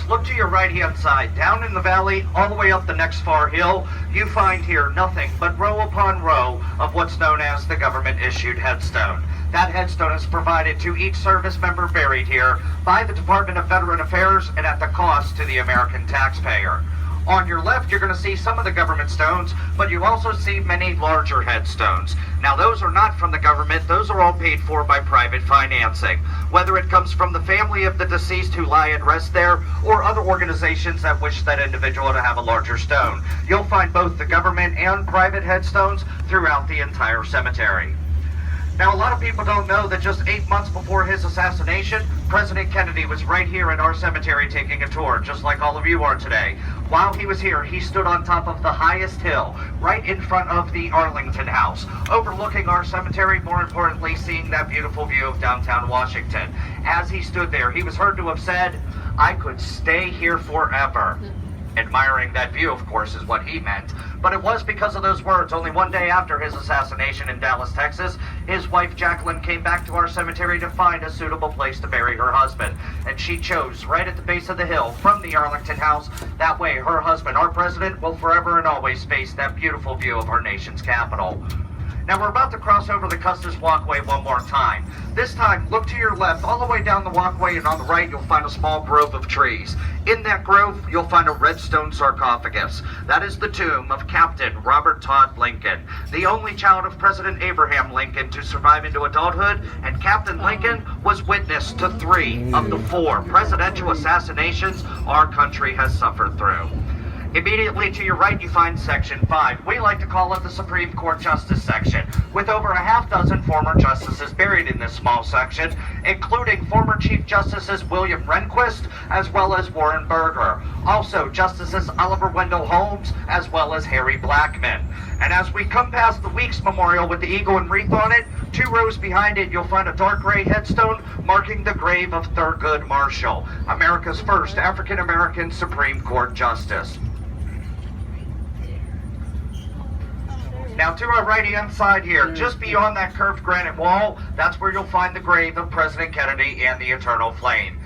look to your right-hand side. Down in the valley, all the way up the next far hill, you find here nothing but row upon row of what's known as the government-issued headstone. That headstone is provided to each service member buried here by the Department of Veteran Affairs and at the cost to the American taxpayer. On your left, you're going to see some of the government stones, but you also see many larger headstones. Now, those are not from the government. Those are all paid for by private financing, whether it comes from the family of the deceased who lie at rest there or other organizations that wish that individual to have a larger stone. You'll find both the government and private headstones throughout the entire cemetery. Now, a lot of people don't know that just 8 months before his assassination, President Kennedy was right here at our cemetery taking a tour, just like all of you are today. While he was here, he stood on top of the highest hill, right in front of the Arlington house, overlooking our cemetery, more importantly, seeing that beautiful view of downtown Washington. As he stood there, he was heard to have said, "I could stay here forever." Admiring that view, of course, is what he meant. But it was because of those words. Only one day after his assassination in Dallas, Texas, his wife Jacqueline came back to our cemetery to find a suitable place to bury her husband. And she chose right at the base of the hill from the Arlington house. That way, her husband, our president, will forever and always face that beautiful view of our nation's capital. Now, we're about to cross over the Custis Walkway one more time. This time, look to your left, all the way down the walkway, and on the right, you'll find a small grove of trees. In that grove, you'll find a red stone sarcophagus. That is the tomb of Captain Robert Todd Lincoln, the only child of President Abraham Lincoln to survive into adulthood, and Captain Lincoln was witness to 3 of the 4 presidential assassinations our country has suffered through. Immediately to your right, you find Section 5. We like to call it the Supreme Court Justice Section, with over a half dozen former justices buried in this small section, including former Chief Justices William Rehnquist as well as Warren Burger. Also, Justices Oliver Wendell Holmes as well as Harry Blackmun. And as we come past the Weeks Memorial with the eagle and wreath on it, 2 rows behind it, you'll find a dark gray headstone marking the grave of Thurgood Marshall, America's first African-American Supreme Court Justice. Now, to our right-hand side here, just beyond that curved granite wall, that's where you'll find the grave of President Kennedy and the Eternal Flame.